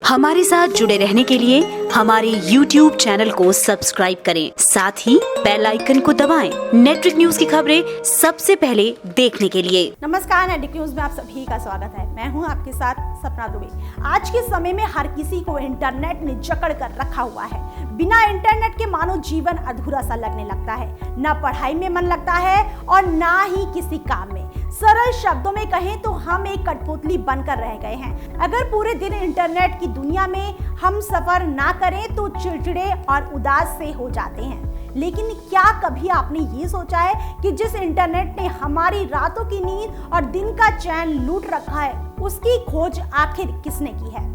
हमारे साथ जुड़े रहने के लिए हमारे YouTube चैनल को सब्सक्राइब करें, साथ ही बेल आइकन को दबाएं। नेटवर्क न्यूज की खबरें सबसे पहले देखने के लिए। नमस्कार, नेटवर्क न्यूज में आप सभी का स्वागत है। मैं हूं आपके साथ सपना दुबे। आज के समय में हर किसी को इंटरनेट ने जकड़ कर रखा हुआ है। बिना इंटरनेट के मानो जीवन अधूरा सा लगने लगता है। ना पढ़ाई में मन लगता है और ना ही किसी काम में। सरल शब्दों में कहें तो हम एक कठपुतली बनकर रह गए हैं। अगर पूरे दिन इंटरनेट की दुनिया में हम सफर ना करें तो चिड़चिड़े और उदास से हो जाते हैं। लेकिन क्या कभी आपने ये सोचा है कि जिस इंटरनेट ने हमारी रातों की नींद और दिन का चैन लूट रखा है, उसकी खोज आखिर किसने की है?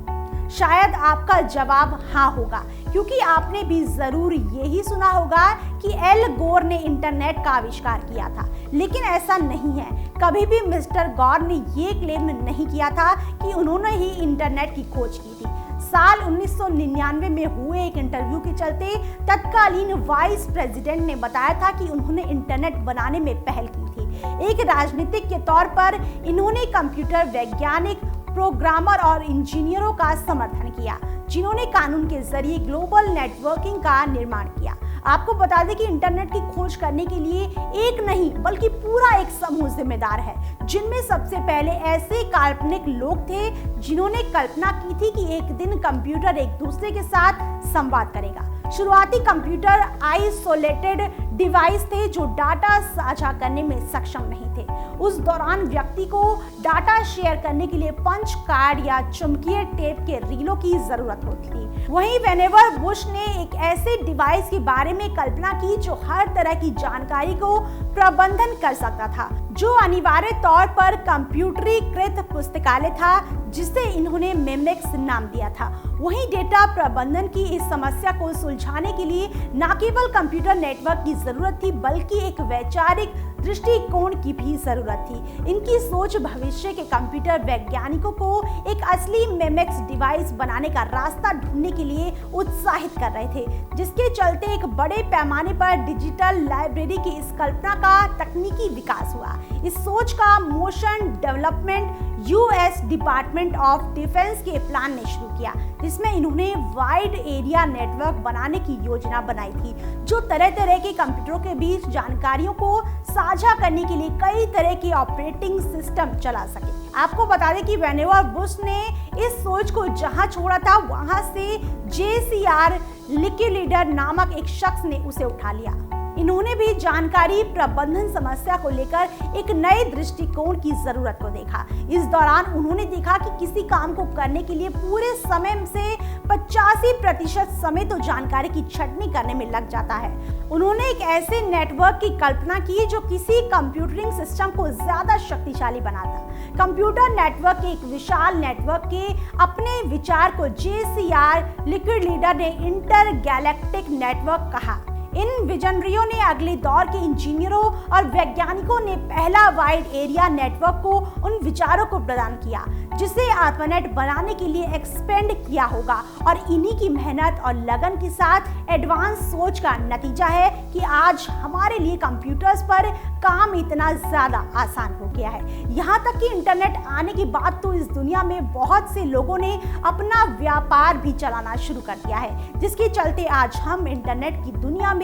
शायद आपका जवाब हाँ होगा, क्योंकि आपने भी जरूर यही सुना होगा कि एल गोर ने इंटरनेट का आविष्कार किया था। लेकिन ऐसा नहीं है। कभी भी मिस्टर गौर ने ये क्लेम नहीं किया था कि उन्होंने ही इंटरनेट की खोज की थी। साल 1999 में हुए एक इंटरव्यू के चलते तत्कालीन वाइस प्रेसिडेंट ने बताया था कि उन्होंने इंटरनेट बनाने में पहल की थी। एक राजनीतिक के तौर पर इन्होंने कंप्यूटर वैज्ञानिक, प्रोग्रामर और इंजीनियरों का समर्थन किया, जिन्होंने कानून के जरिए ग्लोबल नेटवर्किंग का निर्माण किया। आपको बता दें कि इंटरनेट की खोज करने के लिए एक नहीं बल्कि पूरा एक समूह जिम्मेदार है, जिनमें सबसे पहले ऐसे काल्पनिक लोग थे जिन्होंने कल्पना की थी कि एक दिन कंप्यूटर एक दूसरे के साथ संवाद करेगा। शुरुआती कंप्यूटर आइसोलेटेड डिवाइस थे जो डाटा साझा करने में सक्षम नहीं थे। उस दौरान व्यक्ति को डाटा शेयर करने के लिए पंच कार्ड या चुंबकीय टेप के रीलों की जरूरत होती थी। वहीं वेनेवर बुश ने एक ऐसे डिवाइस के बारे में कल्पना की जो हर तरह की जानकारी को प्रबंधन कर सकता था, जो अनिवार्य तौर पर कंप्यूटरीकृत पुस्तकालय था, जिसे इन्होंने मेमेक्स नाम दिया था। वहीं डेटा प्रबंधन की इस समस्या को सुलझाने के लिए न केवल कंप्यूटर नेटवर्क की जरूरत थी, बल्कि एक वैचारिक दृष्टिकोण की भी जरूरत थी। इनकी सोच भविष्य के कंप्यूटर वैज्ञानिकों को एक असली मेमेक्स डिवाइस बनाने का रास्ता ढूंढने के लिए उत्साहित कर रहे थे, जिसके चलते एक बड़े पैमाने पर डिजिटल लाइब्रेरी की इस कल्पना का तकनीकी विकास हुआ। इस सोच का motion development US department of defence के प्लान ने शुरू किया, जिसमें इन्होंने वाइड एरिया नेटवर्क बनाने की योजना बनाई थी, जो तरह तरह के कंप्यूटरों के बीच जानकारियों को साझा करने के लिए कई तरह के ऑपरेटिंग सिस्टम चला सके। आपको बता दें कि वेनेवर बुश ने इस सोच को जहां छोड़ा था, वहां से JCR लिक्यूलीडर नामक एक शख्स ने उसे उठा लिया। इन्होंने भी जानकारी प्रबंधन समस्या को लेकर एक नए दृष्टिकोण की जरूरत को देखा। इस दौरान उन्होंने देखा कि किसी काम को करने के लिए पूरे समय से 85% समय तो जानकारी की छंटनी करने में लग जाता है। उन्होंने एक ऐसे नेटवर्क की कल्पना की जो किसी कंप्यूटरिंग सिस्टम को ज्यादा शक्तिशाली बनाता। कंप्यूटर नेटवर्क के एक विशाल नेटवर्क के अपने विचार को JCR लिक्यूलीडर ने इंटर गैलेक्टिक नेटवर्क कहा। इन विजनरियों ने अगले दौर के इंजीनियरों और वैज्ञानिकों ने पहला वाइड एरिया नेटवर्क को उन विचारों को प्रदान किया, जिसे आत्मनेट बनाने के लिए एक्सपेंड किया होगा। और इन्हीं की मेहनत और लगन के साथ एडवांस सोच का नतीजा है कि आज हमारे लिए कंप्यूटर्स पर काम इतना ज्यादा आसान हो गया है। यहाँ तक कि इंटरनेट आने के बाद तो इस दुनिया में बहुत से लोगों ने अपना व्यापार भी चलाना शुरू कर दिया है, जिसके चलते आज हम इंटरनेट की दुनिया में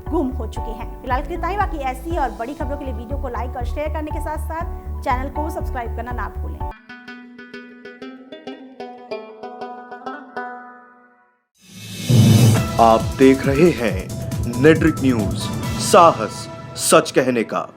गुम हो चुके हैं। फिलहाल इतना ही। बाकी ऐसी और बड़ी खबरों के लिए वीडियो को लाइक और शेयर करने के साथ साथ चैनल को सब्सक्राइब करना ना भूलें। आप देख रहे हैं नेटवर्क न्यूज, साहस सच कहने का।